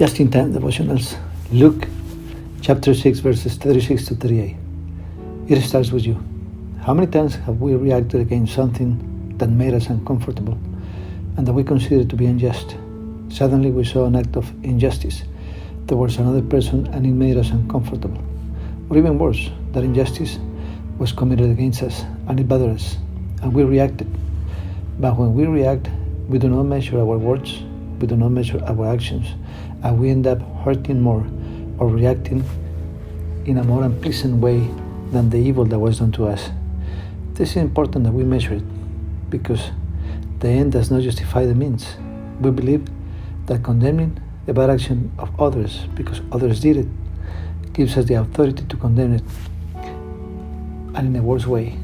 Just in time devotionals. Luke chapter 6 verses 36 to 38. It starts with you. How many times have we reacted against something that made us uncomfortable and that we considered to be unjust? Suddenly we saw an act of injustice towards another person and it made us uncomfortable. Or even worse, that injustice was committed against us and it bothered us and we reacted. But when we react, we do not measure our words, we do not measure our actions, and we end up hurting more or reacting in a more unpleasant way than the evil that was done to us. This is important that we measure it, because the end does not justify the means. We believe that condemning the bad action of others because others did it gives us the authority to condemn it, and in a worse way.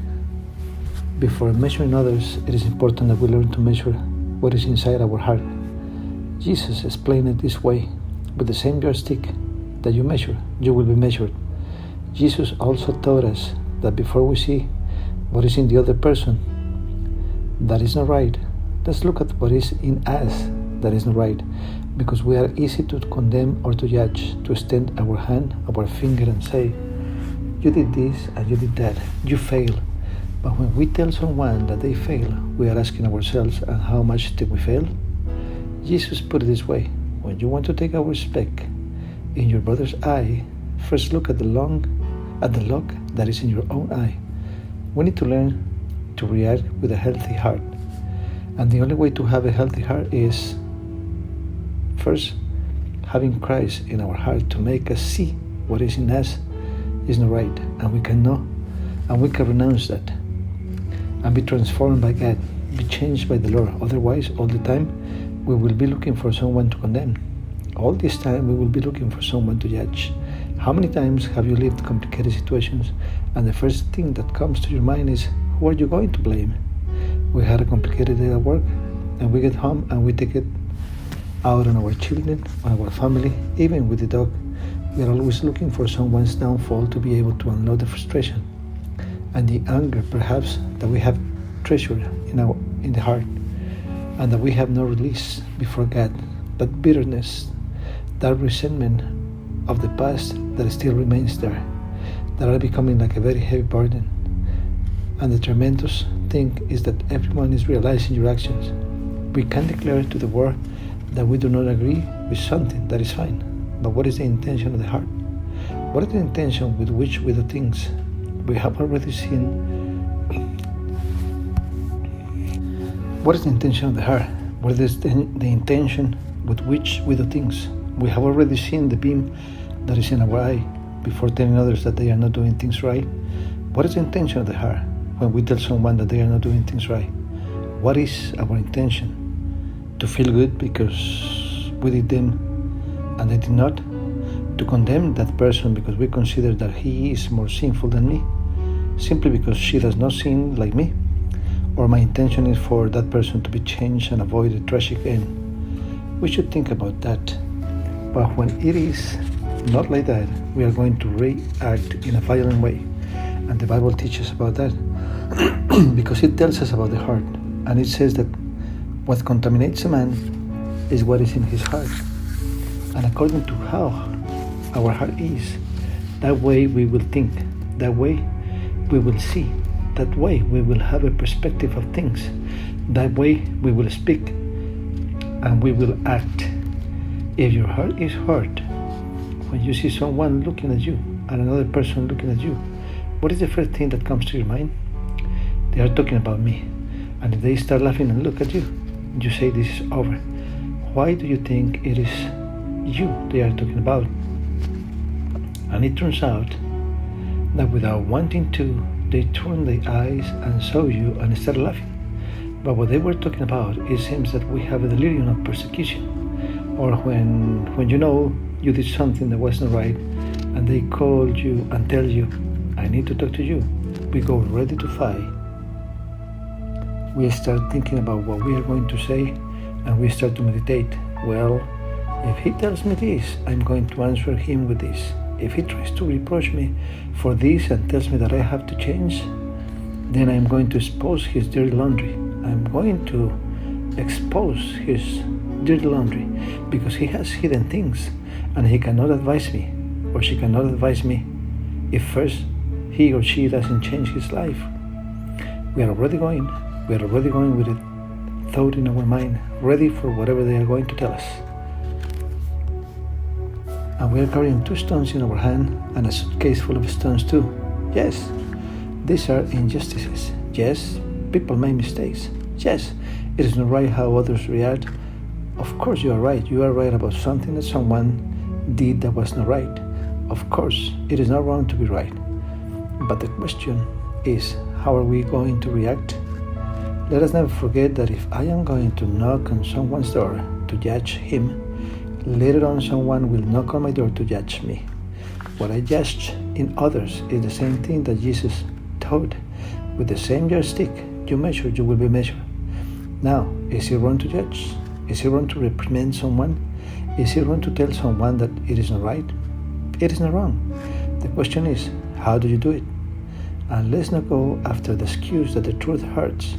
Before measuring others, it is important that we learn to measure what is inside our heart. Jesus explained it this way: with the same yardstick that you measure, you will be measured. Jesus also taught us that before we see what is in the other person that is not right, let's look at what is in us that is not right, because we are easy to condemn or to judge, to extend our hand, our finger and say, you did this and you did that, you failed. But when we tell someone that they fail, we are asking ourselves, and how much did we fail? Jesus put it this way: when you want to take a speck in your brother's eye, first look at the log that is in your own eye. We need to learn to react with a healthy heart. And the only way to have a healthy heart is first having Christ in our heart to make us see what is in us is not right, and we can know, and we can renounce that and be transformed by God, be changed by the Lord. Otherwise, all the time we will be looking for someone to condemn. All this time we will be looking for someone to judge. How many times have you lived complicated situations and the first thing that comes to your mind is, who are you going to blame? We had a complicated day at work and we get home and we take it out on our children, on our family, even with the dog. We are always looking for someone's downfall to be able to unload the frustration and the anger perhaps that we have treasured in the heart and that we have not released before God. That bitterness, that resentment of the past that still remains there, that are becoming like a very heavy burden. And the tremendous thing is that everyone is realizing your actions. We can declare to the world that we do not agree with something, that is fine. But what is the intention of the heart? What is the intention with which we do things? We have already seen. What is the intention of the heart? What is the intention with which we do things? We have already seen the beam that is in our eye before telling others that they are not doing things right. What is the intention of the heart when we tell someone that they are not doing things right? What is our intention? To feel good because we did them and they did not? To condemn that person because we consider that he is more sinful than me, simply because she does not sin like me? Or my intention is for that person to be changed and avoid a tragic end? We should think about that. But when it is not like that, we are going to react in a violent way. And the Bible teaches about that because it tells us about the heart. And it says that what contaminates a man is what is in his heart. And according to how our heart is, that way we will think, that way we will see, that way we will have a perspective of things, that way we will speak and we will act. If your heart is hurt, when you see someone looking at you and another person looking at you, what is the first thing that comes to your mind? They are talking about me. And if they start laughing and look at you, you say this is over. Why do you think it is you they are talking about? And it turns out that without wanting to, they turned their eyes and saw you and started laughing. But what they were talking about, it seems that we have a delirium of persecution. Or when you know you did something that wasn't right and they call you and tell you, I need to talk to you, we go ready to fight. We start thinking about what we are going to say and we start to meditate. Well, if he tells me this, I'm going to answer him with this. If he tries to reproach me for this and tells me that I have to change, then I'm going to expose his dirty laundry. I'm going to expose his dirty laundry, because he has hidden things, and he cannot advise me, or she cannot advise me, if first he or she doesn't change his life. We are already going with a thought in our mind, ready for whatever they are going to tell us. And we are carrying 2 stones in our hand and a suitcase full of stones too. Yes, these are injustices. Yes, people make mistakes. Yes, it is not right how others react. Of course you are right. You are right about something that someone did that was not right. Of course, it is not wrong to be right. But the question is, how are we going to react? Let us never forget that if I am going to knock on someone's door to judge him, later on someone will knock on my door to judge me. What I judge in others is the same thing that Jesus taught. With the same yardstick you measure, you will be measured. Now, is it wrong to judge? Is it wrong to reprimand someone? Is it wrong to tell someone that it is not right? It is not wrong. The question is, how do you do it? And let's not go after the excuse that the truth hurts.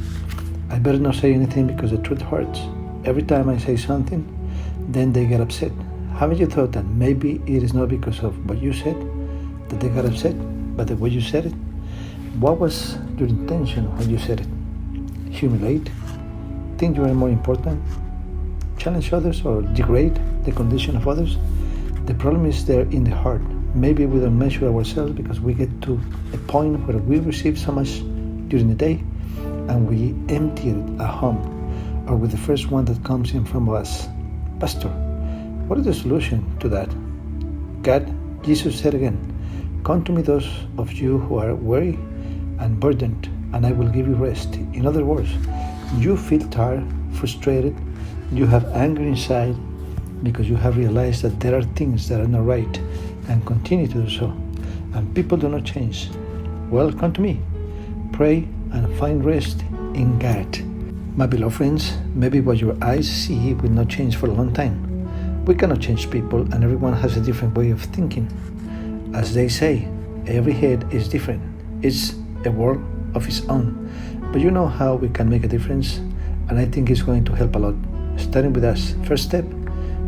I better not say anything because the truth hurts. Every time I say something, then they get upset. Haven't you thought that maybe it is not because of what you said that they got upset, but the way you said it? What was your intention when you said it? Humiliate? Think you are more important? Challenge others or degrade the condition of others? The problem is there in the heart. Maybe we don't measure ourselves because we get to a point where we receive so much during the day and we empty it at home or with the first one that comes in front of us. Pastor, what is the solution to that? God, Jesus said again, come to me those of you who are weary and burdened, and I will give you rest. In other words, you feel tired, frustrated, you have anger inside because you have realized that there are things that are not right and continue to do so, and people do not change. Well, come to me, pray and find rest in God. My beloved friends, maybe what your eyes see will not change for a long time. We cannot change people, and everyone has a different way of thinking. As they say, every head is different. It's a world of its own. But you know how we can make a difference, and I think it's going to help a lot. Starting with us, first step,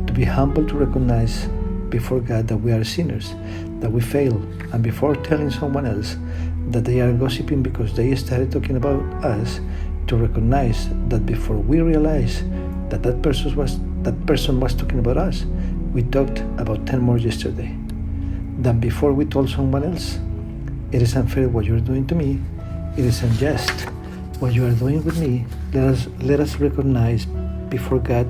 to be humble, to recognize before God that we are sinners, that we fail, and before telling someone else that they are gossiping because they started talking about us, to recognize that before we realize that that person was talking about us, we talked about 10 more yesterday. That before we told someone else, it is unfair what you're doing to me, it is unjust what you are doing with me. Let us recognize before God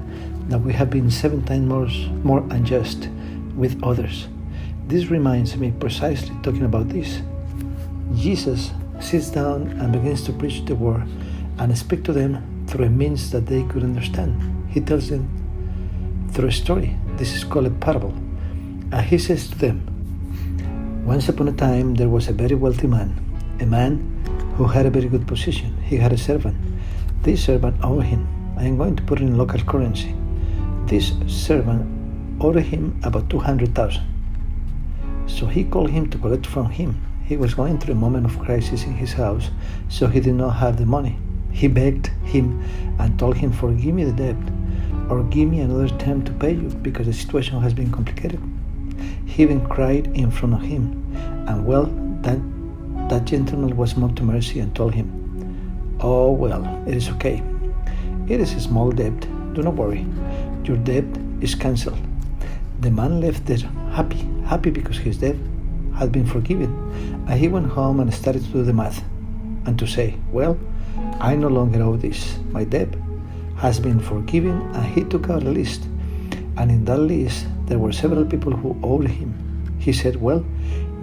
that we have been 7 times more unjust with others. This reminds me precisely talking about this. Jesus sits down and begins to preach the word and speak to them through a means that they could understand. He tells them through a story. This is called a parable. And he says to them, once upon a time there was a very wealthy man, a man who had a very good position. He had a servant. This servant owed him. I am going to put it in local currency. This servant owed him about 200,000. So he called him to collect from him. He was going through a moment of crisis in his house, so he did not have the money. He begged him and told him, forgive me the debt, or give me another term to pay you, because the situation has been complicated. He even cried in front of him, and well, that gentleman was moved to mercy and told him, oh well, it is okay. It is a small debt, do not worry. Your debt is cancelled. The man left there happy because his debt had been forgiven, and he went home and started to do the math and to say, well, I no longer owe this. My debt has been forgiven, and he took out a list, and in that list there were several people who owed him. He said, well,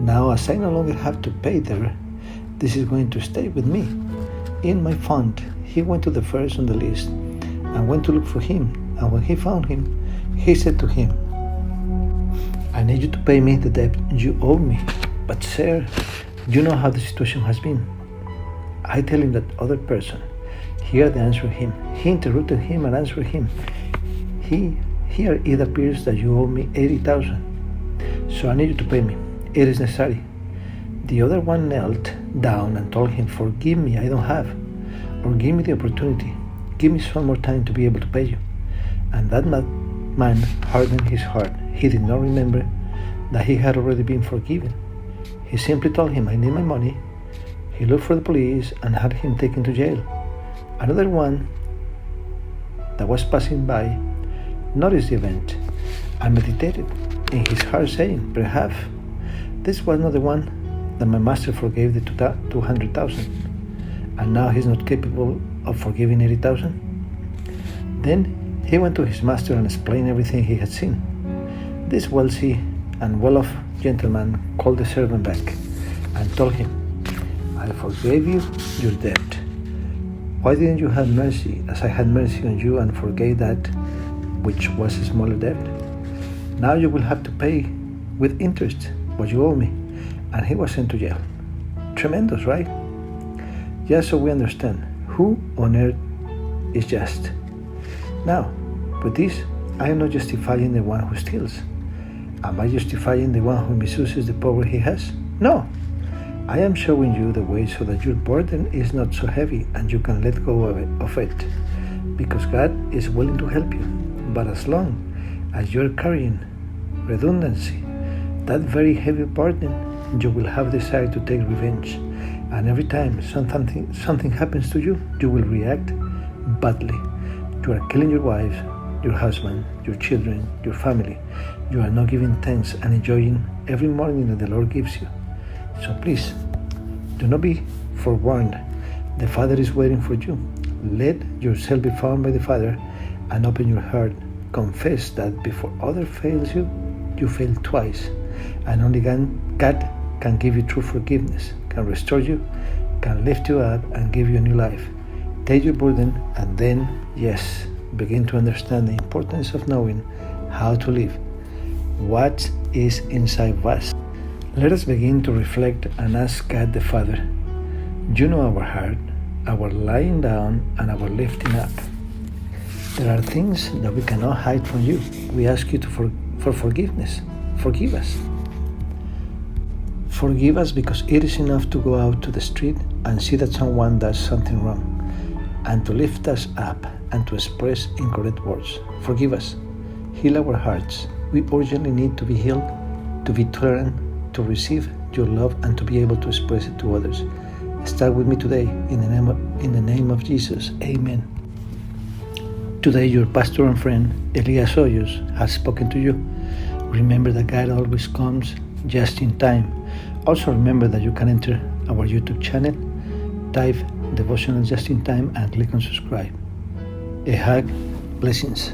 now as I no longer have to pay there, this is going to stay with me in my fund. He went to the first on the list and went to look for him, and when he found him, he said to him, I need you to pay me the debt you owe me. But sir, you know how the situation has been. I tell him that other person. Here they answered him. He interrupted him and answered him. Here it appears that you owe me 80,000. So I need you to pay me. It is necessary. The other one knelt down and told him, forgive me, I don't have. Or give me the opportunity. Give me some more time to be able to pay you. And that man hardened his heart. He did not remember that he had already been forgiven. He simply told him, I need my money. He looked for the police and had him taken to jail. Another one that was passing by noticed the event and meditated in his heart, saying, perhaps this was not the one that my master forgave the 200,000, and now he's not capable of forgiving 80,000. Then he went to his master and explained everything he had seen. This wealthy and well-off gentleman called the servant back and told him, I forgave you your debt. Why didn't you have mercy as I had mercy on you and forgave that which was a smaller debt? Now you will have to pay with interest what you owe me. And he was sent to jail. Tremendous, right? Just so we understand who on earth is just. Now, with this, I am not justifying the one who steals. Am I justifying the one who misuses the power he has? No. I am showing you the way so that your burden is not so heavy and you can let go of it. Because God is willing to help you. But as long as you're carrying redundancy, that very heavy burden, you will have desire to take revenge. And every time something happens to you, you will react badly. You are killing your wife, your husband, your children, your family. You are not giving thanks and enjoying every morning that the Lord gives you. So please, do not be forewarned. The Father is waiting for you. Let yourself be found by the Father and open your heart. Confess that before others fails you, you failed twice. And only God can give you true forgiveness, can restore you, can lift you up and give you a new life. Take your burden and then, yes, begin to understand the importance of knowing how to live. What is inside of us? Let us begin to reflect and ask God the Father. You know our heart, our lying down and our lifting up. There are things that we cannot hide from you. We ask you for forgiveness. Forgive us. Forgive us because it is enough to go out to the street and see that someone does something wrong and to lift us up and to express incorrect words. Forgive us. Heal our hearts. We urgently need to be healed, to be tolerant, to receive your love and to be able to express it to others. Start with me today in the name of Jesus. Amen. Today your pastor and friend Elias Hoyos has spoken to you. Remember that God always comes just in time. Also remember that you can enter our YouTube channel, type Devotional just in time and click on subscribe. A hug, blessings.